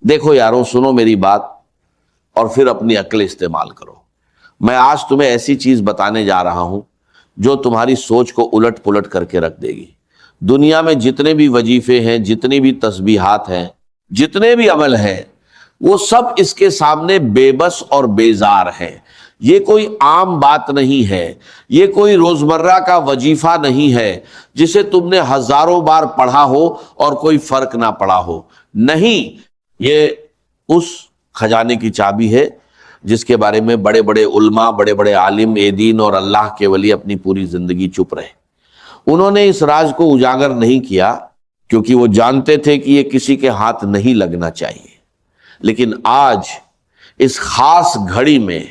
دیکھو یارو، سنو میری بات اور پھر اپنی عقل استعمال کرو۔ میں آج تمہیں ایسی چیز بتانے جا رہا ہوں جو تمہاری سوچ کو الٹ پلٹ کر کے رکھ دے گی۔ دنیا میں جتنے بھی وظیفے ہیں، جتنی بھی تسبیحات ہیں، جتنے بھی عمل ہیں، وہ سب اس کے سامنے بے بس اور بیزار ہیں۔ یہ کوئی عام بات نہیں ہے، یہ کوئی روزمرہ کا وظیفہ نہیں ہے جسے تم نے ہزاروں بار پڑھا ہو اور کوئی فرق نہ پڑا ہو۔ نہیں، یہ اس خزانے کی چابی ہے جس کے بارے میں بڑے بڑے علماء، بڑے بڑے عالم دین اور اللہ کے ولی اپنی پوری زندگی چپ رہے۔ انہوں نے اس راز کو اجاگر نہیں کیا کیونکہ وہ جانتے تھے کہ یہ کسی کے ہاتھ نہیں لگنا چاہیے۔ لیکن آج اس خاص گھڑی میں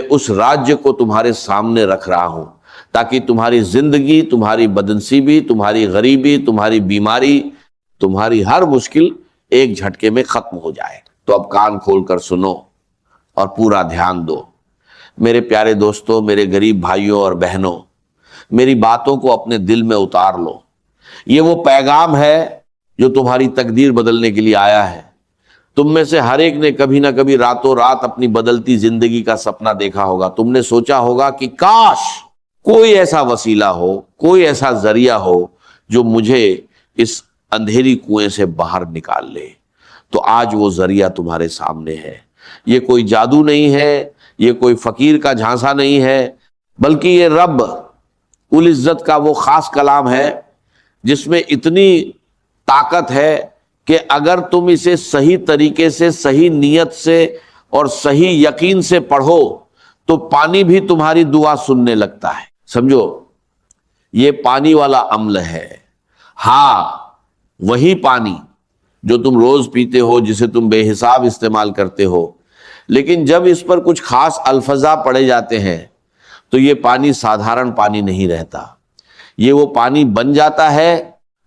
اس راج کو تمہارے سامنے رکھ رہا ہوں تاکہ تمہاری زندگی، تمہاری بدنصیبی، تمہاری غریبی، تمہاری بیماری، تمہاری ہر مشکل ایک جھٹکے میں ختم ہو جائے۔ تو اب کان کھول کر سنو اور پورا دھیان دو۔ میرے پیارے دوستوں، میرے غریب بھائیوں اور بہنوں، میری باتوں کو اپنے دل میں اتار لو۔ یہ وہ پیغام ہے جو تمہاری تقدیر بدلنے کے لیے آیا ہے۔ تم میں سے ہر ایک نے کبھی نہ کبھی راتوں رات اپنی بدلتی زندگی کا سپنا دیکھا ہوگا۔ تم نے سوچا ہوگا کہ کاش کوئی ایسا وسیلہ ہو، کوئی ایسا ذریعہ ہو جو مجھے اس اندھیری کنویں سے باہر نکال لے۔ تو آج وہ ذریعہ تمہارے سامنے ہے۔ یہ کوئی جادو نہیں ہے، یہ کوئی فقیر کا جھانسا نہیں ہے، بلکہ یہ رب العزت کا وہ خاص کلام ہے جس میں اتنی طاقت ہے کہ اگر تم اسے صحیح طریقے سے، صحیح نیت سے اور صحیح یقین سے پڑھو تو پانی بھی تمہاری دعا سننے لگتا ہے۔ سمجھو، یہ پانی والا عمل ہے۔ ہاں، وہی پانی جو تم روز پیتے ہو، جسے تم بے حساب استعمال کرتے ہو، لیکن جب اس پر کچھ خاص الفاظ پڑے جاتے ہیں تو یہ پانی سادھارن پانی نہیں رہتا۔ یہ وہ پانی بن جاتا ہے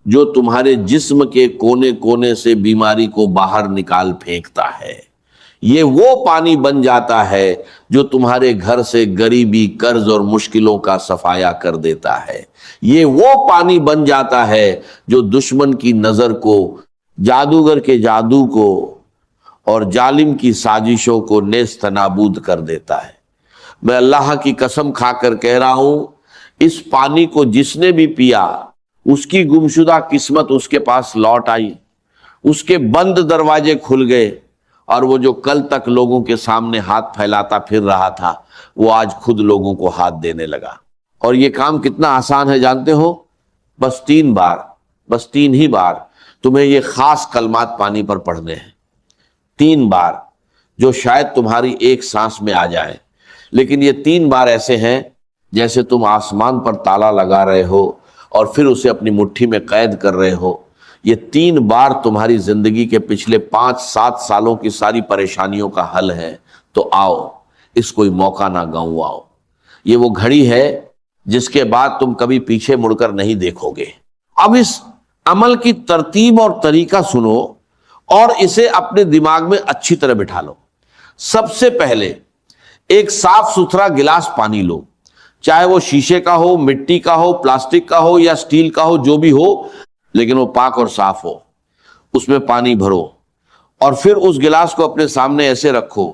جو تمہارے جسم کے کونے کونے سے بیماری کو باہر نکال پھینکتا ہے۔ یہ وہ پانی بن جاتا ہے جو تمہارے گھر سے غریبی، قرض اور مشکلوں کا صفایا کر دیتا ہے۔ یہ وہ پانی بن جاتا ہے جو دشمن کی نظر کو، جادوگر کے جادو کو اور ظالم کی سازشوں کو نیست نابود کر دیتا ہے۔ میں اللہ کی قسم کھا کر کہہ رہا ہوں، اس پانی کو جس نے بھی پیا، اس کی گمشدہ قسمت اس کے پاس لوٹ آئی، اس کے بند دروازے کھل گئے، اور وہ جو کل تک لوگوں کے سامنے ہاتھ پھیلاتا پھر رہا تھا، وہ آج خود لوگوں کو ہاتھ دینے لگا۔ اور یہ کام کتنا آسان ہے جانتے ہو؟ بس 3 بار، بس 3 ہی بار تمہیں یہ خاص کلمات پانی پر پڑھنے ہیں۔ 3 بار جو شاید تمہاری ایک سانس میں آ جائے، لیکن یہ 3 بار ایسے ہیں جیسے تم آسمان پر تالا لگا رہے ہو اور پھر اسے اپنی مٹھی میں قید کر رہے ہو۔ یہ 3 بار تمہاری زندگی کے پچھلے 5-7 سالوں کی ساری پریشانیوں کا حل ہے۔ تو آؤ، اس کوئی موقع نہ گنواؤ۔ یہ وہ گھڑی ہے جس کے بعد تم کبھی پیچھے مڑ کر نہیں دیکھو گے۔ اب اس عمل کی ترتیب اور طریقہ سنو اور اسے اپنے دماغ میں اچھی طرح بٹھا لو۔ سب سے پہلے ایک صاف ستھرا گلاس پانی لو، چاہے وہ شیشے کا ہو، مٹی کا ہو، پلاسٹک کا ہو یا سٹیل کا ہو، جو بھی ہو، لیکن وہ پاک اور صاف ہو۔ اس میں پانی بھرو اور پھر اس گلاس کو اپنے سامنے ایسے رکھو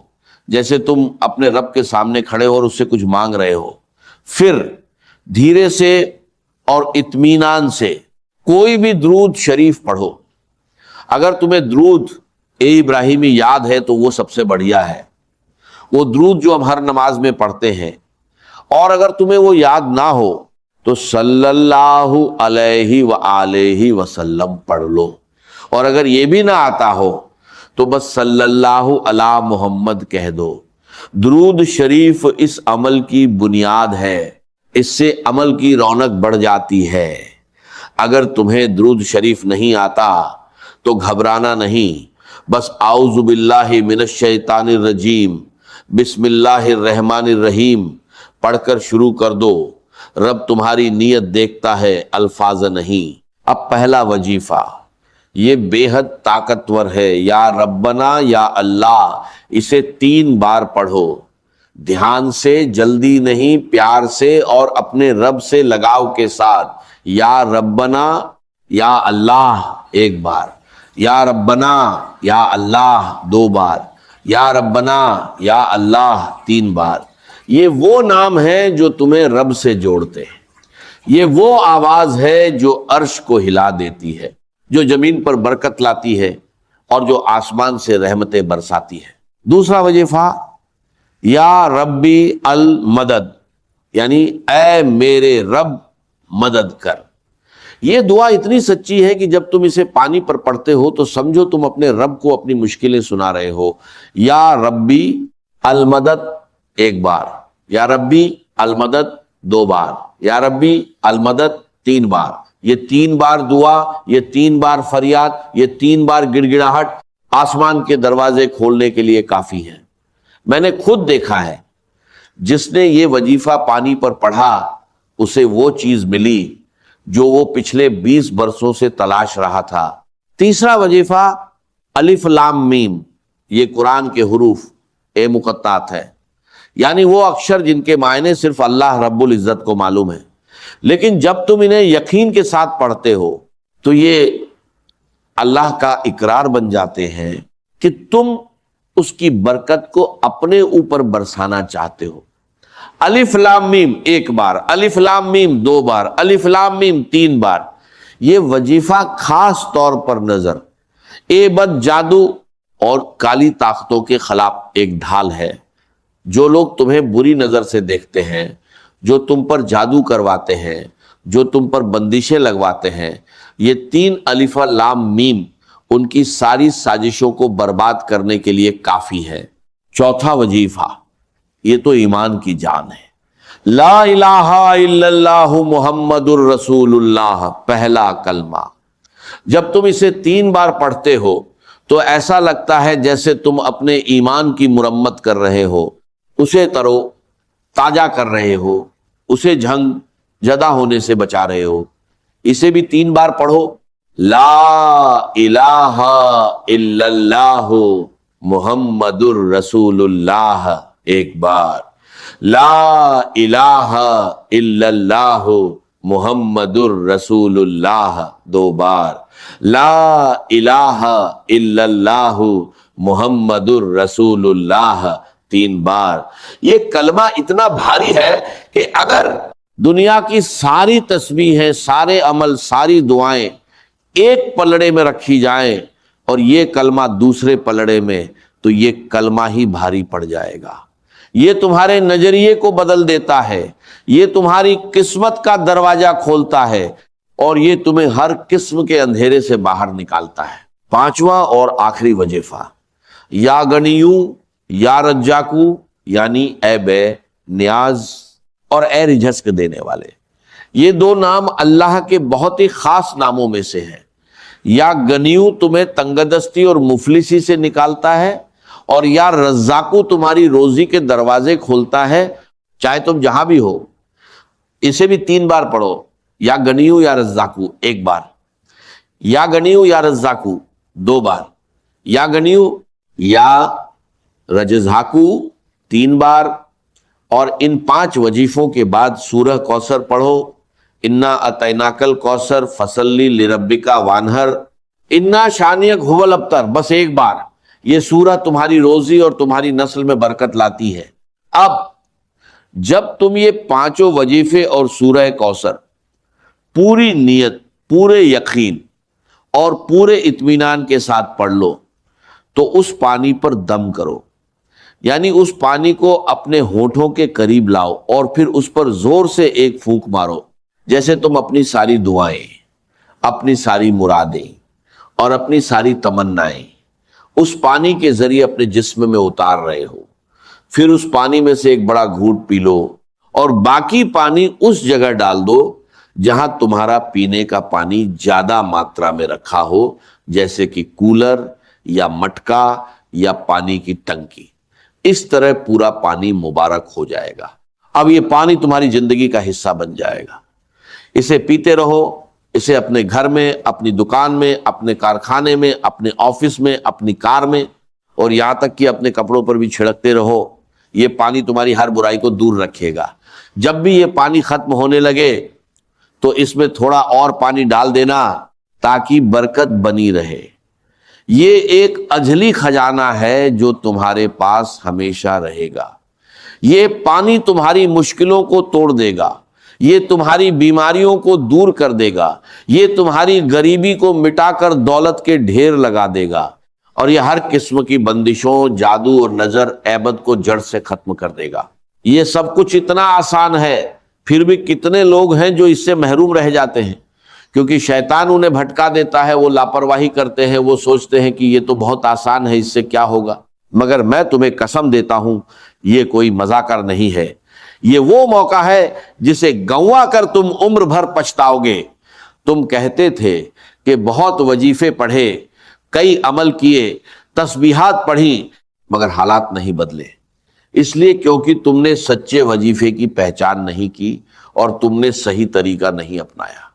جیسے تم اپنے رب کے سامنے کھڑے ہو اور اس سے کچھ مانگ رہے ہو۔ پھر دھیرے سے اور اطمینان سے کوئی بھی درود شریف پڑھو۔ اگر تمہیں درود ابراہیمی یاد ہے تو وہ سب سے بڑھیا ہے، وہ درود جو ہم ہر نماز میں پڑھتے ہیں۔ اور اگر تمہیں وہ یاد نہ ہو تو صلی اللہ علیہ وآلہ وسلم پڑھ لو، اور اگر یہ بھی نہ آتا ہو تو بس صلی اللہ علی محمد کہہ دو۔ درود شریف اس عمل کی بنیاد ہے، اس سے عمل کی رونق بڑھ جاتی ہے۔ اگر تمہیں درود شریف نہیں آتا تو گھبرانا نہیں، بس اعوذ باللہ من الشیطان الرجیم، بسم اللہ الرحمن الرحیم پڑھ کر شروع کر دو۔ رب تمہاری نیت دیکھتا ہے، الفاظ نہیں۔ اب پہلا وظیفہ، یہ بے حد طاقتور ہے، یا ربنا یا اللہ، اسے 3 بار پڑھو، دھیان سے، جلدی نہیں، پیار سے اور اپنے رب سے لگاؤ کے ساتھ۔ یا ربنا یا اللہ ایک بار، یا ربنا یا اللہ 2 بار، یا ربنا یا اللہ 3 بار۔ یہ وہ نام ہے جو تمہیں رب سے جوڑتے ہیں، یہ وہ آواز ہے جو عرش کو ہلا دیتی ہے، جو زمین پر برکت لاتی ہے اور جو آسمان سے رحمتیں برساتی ہے۔ دوسرا وظیفہ یا ربی المدد، یعنی اے میرے رب مدد کر۔ یہ دعا اتنی سچی ہے کہ جب تم اسے پانی پر پڑھتے ہو تو سمجھو تم اپنے رب کو اپنی مشکلیں سنا رہے ہو۔ یا ربی المدد 1 بار، یا ربی المدد 2 بار، یا ربی المدد 3 بار۔ یہ 3 بار دعا، یہ 3 بار فریاد، یہ 3 بار گڑ گڑاہٹ آسمان کے دروازے کھولنے کے لیے کافی ہے۔ میں نے خود دیکھا ہے، جس نے یہ وظیفہ پانی پر پڑھا اسے وہ چیز ملی جو وہ پچھلے 20 برسوں سے تلاش رہا تھا۔ تیسرا وظیفہ الف لام میم، یہ قرآن کے حروف مقطعات ہے، یعنی وہ اکشر جن کے معنی صرف اللہ رب العزت کو معلوم ہے، لیکن جب تم انہیں یقین کے ساتھ پڑھتے ہو تو یہ اللہ کا اقرار بن جاتے ہیں کہ تم اس کی برکت کو اپنے اوپر برسانا چاہتے ہو۔ الف لام میم 1 بار، الف لام میم 2 بار، الف لام میم 3 بار۔ یہ وظیفہ خاص طور پر نظر، بد جادو اور کالی طاقتوں کے خلاف ایک ڈھال ہے۔ جو لوگ تمہیں بری نظر سے دیکھتے ہیں، جو تم پر جادو کرواتے ہیں، جو تم پر بندشیں لگواتے ہیں، یہ 3 الف لام میم ان کی ساری سازشوں کو برباد کرنے کے لیے کافی ہے۔ چوتھا وظیفہ، یہ تو ایمان کی جان ہے، لا الہ الا اللہ محمد الرسول اللہ، پہلا کلمہ۔ جب تم اسے 3 بار پڑھتے ہو تو ایسا لگتا ہے جیسے تم اپنے ایمان کی مرمت کر رہے ہو، اسے ترو تازہ کر رہے ہو، اسے جھنگ جدا ہونے سے بچا رہے ہو۔ اسے بھی 3 بار پڑھو، لا الہ الا اللہ محمد الرسول اللہ 1 بار، لا الہ الا اللہ محمد الرسول اللہ 2 بار، لا الہ الا اللہ محمد الرسول اللہ 3 بار۔ یہ کلمہ اتنا بھاری ہے کہ اگر دنیا کی ساری تسبیحیں، سارے عمل، ساری دعائیں ایک پلڑے میں رکھی جائیں اور یہ کلمہ دوسرے پلڑے میں، تو یہ کلمہ ہی بھاری پڑ جائے گا۔ یہ تمہارے نظریے کو بدل دیتا ہے، یہ تمہاری قسمت کا دروازہ کھولتا ہے، اور یہ تمہیں ہر قسم کے اندھیرے سے باہر نکالتا ہے۔ 5واں اور آخری وظیفہ، یا گنیو یا رجاکو، یعنی اے بے نیاز اور اے رجھسک دینے والے۔ یہ 2 نام اللہ کے بہت ہی خاص ناموں میں سے ہیں۔ یا گنیو تمہیں تنگ دستی اور مفلسی سے نکالتا ہے، اور یا رزاقو تمہاری روزی کے دروازے کھولتا ہے، چاہے تم جہاں بھی ہو۔ اسے بھی 3 بار پڑھو، یا گنیو یا رزاقو 1 بار، یا گنیو یا رزاقو 2 بار، یا گنیو یا رجزاقو 3 بار۔ اور ان 5 وظیفوں کے بعد سورہ کوثر پڑھو، انا اعطیناک الکوثر فصلی لربک وانحر، انا شانئک ھو الابتر، بس 1 بار۔ یہ سورہ تمہاری روزی اور تمہاری نسل میں برکت لاتی ہے۔ اب جب تم یہ 5 وظیفے اور سورہ کوثر پوری نیت، پورے یقین اور پورے اطمینان کے ساتھ پڑھ لو تو اس پانی پر دم کرو، یعنی اس پانی کو اپنے ہونٹوں کے قریب لاؤ اور پھر اس پر زور سے ایک پھونک مارو، جیسے تم اپنی ساری دعائیں، اپنی ساری مرادیں اور اپنی ساری تمنائیں اس پانی کے ذریعے اپنے جسم میں اتار رہے ہو۔ پھر اس پانی میں سے ایک بڑا گھونٹ پی لو اور باقی پانی اس جگہ ڈال دو جہاں تمہارا پینے کا پانی زیادہ ماترا میں رکھا ہو، جیسے کہ کولر یا مٹکا یا پانی کی ٹنکی۔ اس طرح پورا پانی مبارک ہو جائے گا۔ اب یہ پانی تمہاری زندگی کا حصہ بن جائے گا۔ اسے پیتے رہو، اسے اپنے گھر میں، اپنی دکان میں، اپنے کارخانے میں، اپنے آفس میں، اپنی کار میں، اور یہاں تک کہ اپنے کپڑوں پر بھی چھڑکتے رہو۔ یہ پانی تمہاری ہر برائی کو دور رکھے گا۔ جب بھی یہ پانی ختم ہونے لگے تو اس میں تھوڑا اور پانی ڈال دینا تاکہ برکت بنی رہے۔ یہ ایک اجلی خزانہ ہے جو تمہارے پاس ہمیشہ رہے گا۔ یہ پانی تمہاری مشکلوں کو توڑ دے گا، یہ تمہاری بیماریوں کو دور کر دے گا، یہ تمہاری غریبی کو مٹا کر دولت کے ڈھیر لگا دے گا، اور یہ ہر قسم کی بندشوں، جادو اور نظر عیبت کو جڑ سے ختم کر دے گا۔ یہ سب کچھ اتنا آسان ہے، پھر بھی کتنے لوگ ہیں جو اس سے محروم رہ جاتے ہیں، کیونکہ شیطان انہیں بھٹکا دیتا ہے، وہ لاپرواہی کرتے ہیں، وہ سوچتے ہیں کہ یہ تو بہت آسان ہے، اس سے کیا ہوگا۔ مگر میں تمہیں قسم دیتا ہوں یہ کوئی مذاکر نہیں ہے، یہ وہ موقع ہے جسے گنوا کر تم عمر بھر پچھتاؤ گے۔ تم کہتے تھے کہ بہت وظیفے پڑھے، کئی عمل کیے، تسبیحات پڑھی، مگر حالات نہیں بدلے، اس لیے کیونکہ تم نے سچے وظیفے کی پہچان نہیں کی اور تم نے صحیح طریقہ نہیں اپنایا۔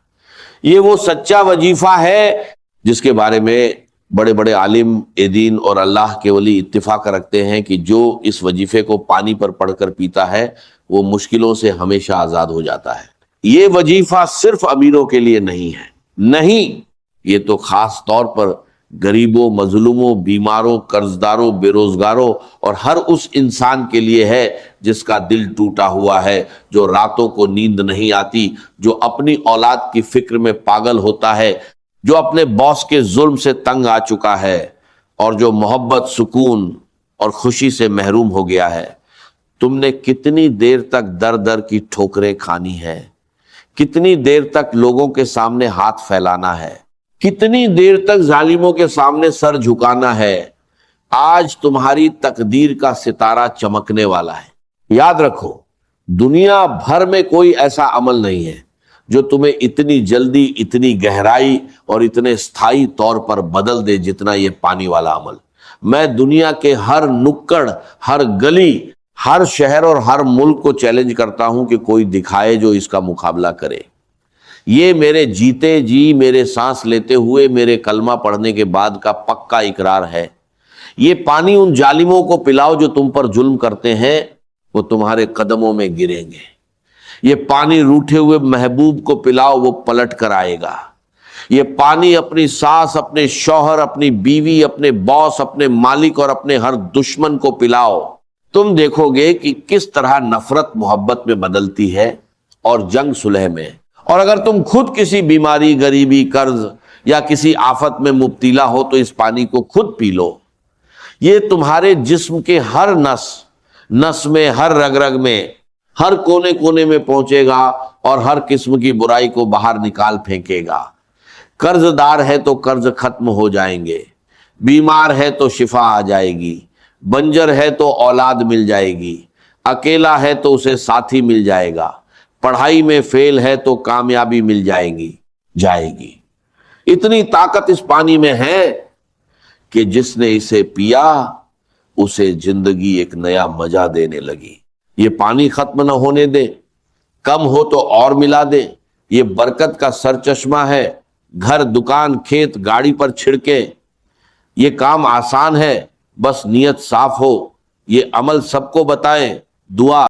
یہ وہ سچا وظیفہ ہے جس کے بارے میں بڑے بڑے عالم دین اور اللہ کے ولی اتفاق رکھتے ہیں کہ جو اس وظیفے کو پانی پر پڑھ کر پیتا ہے وہ مشکلوں سے ہمیشہ آزاد ہو جاتا ہے۔ یہ وظیفہ صرف امیروں کے لیے نہیں ہے، نہیں، یہ تو خاص طور پر غریبوں، مظلوموں، بیماروں، قرضداروں، بے روزگاروں اور ہر اس انسان کے لیے ہے جس کا دل ٹوٹا ہوا ہے، جو راتوں کو نیند نہیں آتی، جو اپنی اولاد کی فکر میں پاگل ہوتا ہے، جو اپنے باس کے ظلم سے تنگ آ چکا ہے اور جو محبت، سکون اور خوشی سے محروم ہو گیا ہے۔ تم نے کتنی دیر تک در در کی ٹھوکریں کھانی ہے، کتنی دیر تک لوگوں کے سامنے ہاتھ پھیلانا ہے، کتنی دیر تک ظالموں کے سامنے سر جھکانا ہے۔ آج تمہاری تقدیر کا ستارہ چمکنے والا ہے۔ یاد رکھو، دنیا بھر میں کوئی ایسا عمل نہیں ہے جو تمہیں اتنی جلدی، اتنی گہرائی اور اتنے استھائی طور پر بدل دے جتنا یہ پانی والا عمل۔ میں دنیا کے ہر نکڑ، ہر گلی، ہر شہر اور ہر ملک کو چیلنج کرتا ہوں کہ کوئی دکھائے جو اس کا مقابلہ کرے۔ یہ میرے جیتے جی، میرے سانس لیتے ہوئے، میرے کلمہ پڑھنے کے بعد کا پکا اقرار ہے۔ یہ پانی ان ظالموں کو پلاؤ جو تم پر ظلم کرتے ہیں، وہ تمہارے قدموں میں گریں گے۔ یہ پانی روٹھے ہوئے محبوب کو پلاؤ، وہ پلٹ کر آئے گا۔ یہ پانی اپنی ساس، اپنے شوہر، اپنی بیوی، اپنے باس، اپنے مالک اور اپنے ہر دشمن کو پلاؤ۔ تم دیکھو گے کہ کس طرح نفرت محبت میں بدلتی ہے اور جنگ صلح میں۔ اور اگر تم خود کسی بیماری، غریبی، قرض یا کسی آفت میں مبتلا ہو تو اس پانی کو خود پی لو۔ یہ تمہارے جسم کے ہر نس میں، ہر رگ رگ میں، ہر کونے کونے میں پہنچے گا اور ہر قسم کی برائی کو باہر نکال پھینکے گا۔ قرض دار ہے تو قرض ختم ہو جائیں گے، بیمار ہے تو شفا آ جائے گی، بنجر ہے تو اولاد مل جائے گی، اکیلا ہے تو اسے ساتھی مل جائے گا، پڑھائی میں فیل ہے تو کامیابی مل جائے گی۔ اتنی طاقت اس پانی میں ہے کہ جس نے اسے پیا اسے زندگی ایک نیا مزہ دینے لگی۔ یہ پانی ختم نہ ہونے دے، کم ہو تو اور ملا دے۔ یہ برکت کا سرچشمہ ہے، گھر، دکان، کھیت، گاڑی پر چھڑکے۔ یہ کام آسان ہے، بس نیت صاف ہو۔ یہ عمل سب کو بتائیں۔ دعا